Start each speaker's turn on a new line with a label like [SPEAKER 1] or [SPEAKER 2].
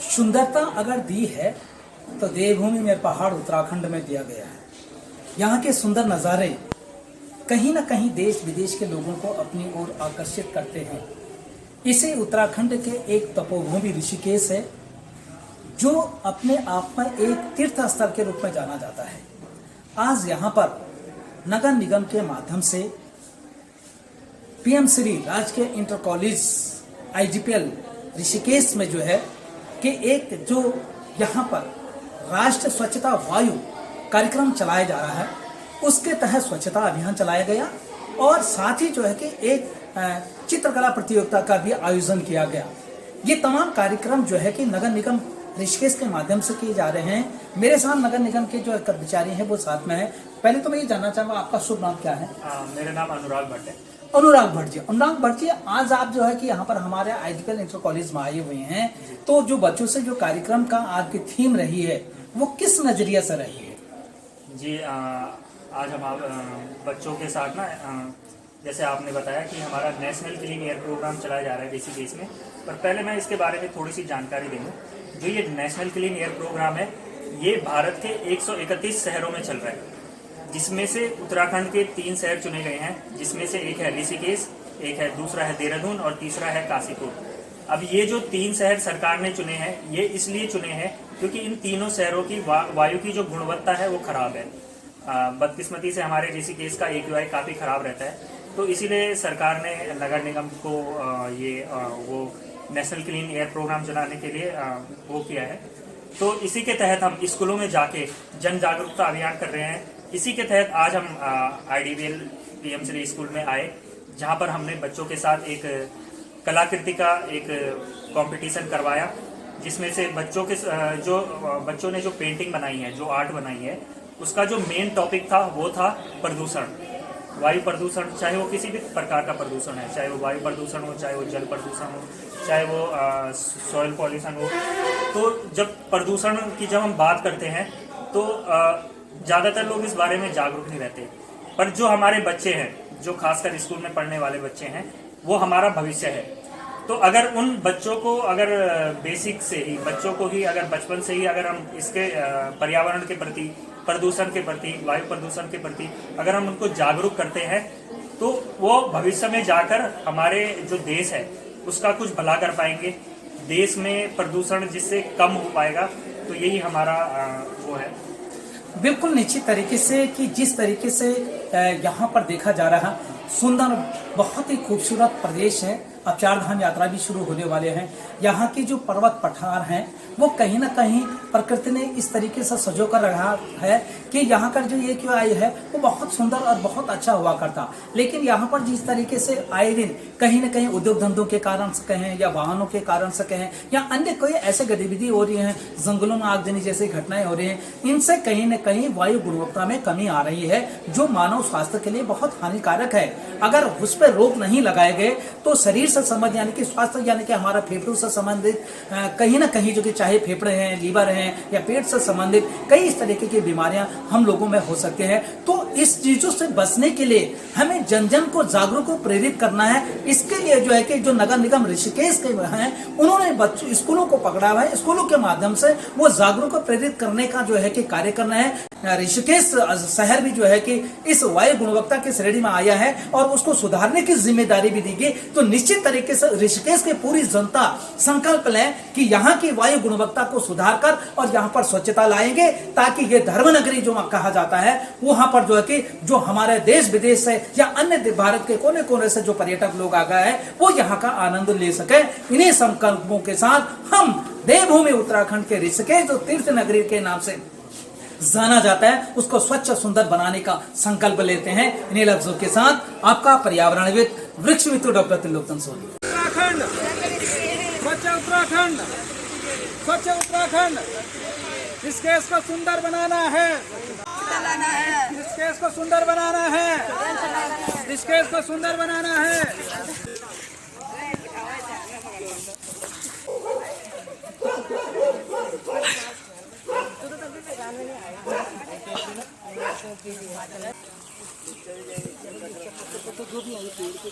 [SPEAKER 1] सुंदरता अगर दी है तो देवभूमि में पहाड़ उत्तराखंड में दिया गया है। यहाँ के सुंदर नज़ारे कहीं ना कहीं देश विदेश के लोगों को अपनी ओर आकर्षित करते हैं। इसे उत्तराखंड के एक तपोभूमि ऋषिकेश है, जो अपने आप में एक तीर्थ स्थल के रूप में जाना जाता है। आज यहाँ पर नगर निगम के माध्यम से पीएम श्री राजकीय इंटर कॉलेज IGPL ऋषिकेश में जो है कि एक जो यहाँ पर राष्ट्रीय स्वच्छता वायु कार्यक्रम चलाया जा रहा है, उसके तहत स्वच्छता अभियान चलाया गया और साथ ही जो है कि एक चित्रकला प्रतियोगिता का भी आयोजन किया गया। ये तमाम कार्यक्रम जो है कि नगर निगम ऋषिकेश के माध्यम से किए जा रहे हैं। मेरे साथ नगर निगम के जो कर्मचारी हैं वो साथ में हैं। पहले तो मैं ये जानना चाहूँगा, आपका शुभ नाम क्या है?
[SPEAKER 2] मेरा नाम अनुराग भट्ट है।
[SPEAKER 1] अनुराग भट्ट जी, आज आप जो है कि यहाँ पर हमारे IGPL इंटर कॉलेज में आए हुए हैं, तो जो बच्चों से जो कार्यक्रम का आपकी थीम रही है वो किस नजरिए से रही है?
[SPEAKER 2] जी, आज हम बच्चों के साथ ना, जैसे आपने बताया कि हमारा नेशनल क्लीन एयर प्रोग्राम चलाया जा रहा है ऋषिकेश में, पर पहले मैं इसके बारे में थोड़ी सी जानकारी दूँ। जो ये नेशनल क्लीन एयर प्रोग्राम है, ये भारत के 131 शहरों में चल रहा है, जिसमें से उत्तराखंड के 3 शहर चुने गए हैं, जिसमें से एक है ऋषिकेश, एक है दूसरा है देहरादून और तीसरा है काशीपुर। अब ये जो 3 शहर सरकार ने चुने हैं, ये इसलिए चुने हैं क्योंकि इन तीनों शहरों की वायु की जो गुणवत्ता है वो खराब है। बदकिस्मती से हमारे ऋषिकेश का AQI काफ़ी खराब रहता है, तो इसीलिए सरकार ने नगर निगम को वो नेशनल क्लीन एयर प्रोग्राम चलाने के लिए वो किया है। तो इसी के तहत हम स्कूलों में जाके जन जागरूकता अभियान कर रहे हैं। इसी के तहत आज हम IDPL PM श्री स्कूल में आए, जहाँ पर हमने बच्चों के साथ एक कलाकृति का एक कंपटीशन करवाया, जिसमें से बच्चों ने जो पेंटिंग बनाई है, जो आर्ट बनाई है, उसका जो मेन टॉपिक था वो था प्रदूषण, वायु प्रदूषण। चाहे वो किसी भी प्रकार का प्रदूषण है, चाहे वो वायु प्रदूषण हो, चाहे वो जल प्रदूषण हो, चाहे वो सॉइल पॉल्यूशन हो। तो जब प्रदूषण की जब हम बात करते हैं तो ज़्यादातर लोग इस बारे में जागरूक नहीं रहते, पर जो हमारे बच्चे हैं, जो खासकर स्कूल में पढ़ने वाले बच्चे हैं, वो हमारा भविष्य है। तो अगर उन बच्चों को अगर बेसिक से ही, बच्चों को ही अगर बचपन से ही अगर हम इसके पर्यावरण के प्रति, प्रदूषण के प्रति, वायु प्रदूषण के प्रति अगर हम उनको जागरूक करते हैं, तो वो भविष्य में जाकर हमारे जो देश है उसका कुछ भला कर पाएंगे। देश में प्रदूषण जिससे कम हो पाएगा, तो यही हमारा वो है।
[SPEAKER 1] बिल्कुल निश्चित तरीके से कि जिस तरीके से यहाँ पर देखा जा रहा, सुंदर बहुत ही खूबसूरत प्रदेश है। अब 4 धाम यात्रा भी शुरू होने वाले हैं। यहाँ की जो पर्वत पठार हैं वो कहीं ना कहीं प्रकृति ने इस तरीके से सजो कर रखा है कि यहाँ का जो AQI है वो बहुत सुंदर और बहुत अच्छा हुआ करता। लेकिन यहाँ पर जिस तरीके से आए दिन कहीं ना कहीं उद्योग धंधों के कारण से कहें या वाहनों के कारण से कहें या अन्य कोई ऐसे गतिविधि हो रही हैं, जंगलों में आगजनी जैसी घटनाएं हो रही हैं, इनसे कहीं ना कहीं वायु गुणवत्ता में कमी आ रही है, जो मानव स्वास्थ्य के लिए बहुत हानिकारक है। अगर उस पर रोक नहीं लगाए गए तो शरीर से संबंधित यानी कि स्वास्थ्य यानी कि हमारा फेफड़ों से संबंधित कहीं ना कहीं जो कि चाहे फेफड़े हैं, लीवर हैं या पेट से संबंधित कई इस तरीके की बीमारियां हम लोगों में हो सकते हैं। तो इस चीजों से बचने के लिए हमें जन जन को जागरूक को प्रेरित करना है। इसके लिए जो है कि जो नगर निगम ऋषिकेश के हैं, उन्होंने बच्चों स्कूलों को पकड़ा हुआ है। स्कूलों के माध्यम से वो जागरूक को प्रेरित करने का जो है कि कार्य करना है। ऋषिकेश शहर भी जो है कि इस वायु गुणवत्ता की श्रेणी में आया है और उसको सुधारने की जिम्मेदारी भी दी गई। तो निश्चित तरीके से ऋषिकेश की पूरी जनता संकल्प लें कि यहाँ की वायु गुणवत्ता को सुधार कर और यहाँ पर स्वच्छता लाएंगे, ताकि ये धर्म नगरी जो कहा जाता है, वहां पर जो है कि जो हमारे देश विदेश से या अन्य भारत के कोने कोने से जो पर्यटक लोग आ गए हैं वो यहाँ का आनंद ले सके। इन्हीं संकल्पों के साथ हम देवभूमि उत्तराखंड के ऋषिकेश जो तीर्थ नगरी के नाम से जाना जाता है, उसको स्वच्छ सुंदर बनाने का संकल्प लेते हैं। इन्हीं लफ्जों के साथ आपका पर्यावरणविद वृक्ष मित्र डॉक्टर त्रिलोकचंद सोनी।
[SPEAKER 3] उत्तराखंड, स्वच्छ उत्तराखंड, स्वच्छ उत्तराखंड। ऋषिकेश को सुंदर बनाना है, ऋषिकेश को सुंदर बनाना है, ऋषिकेश को सुंदर बनाना है। जो भी आई पेड़ के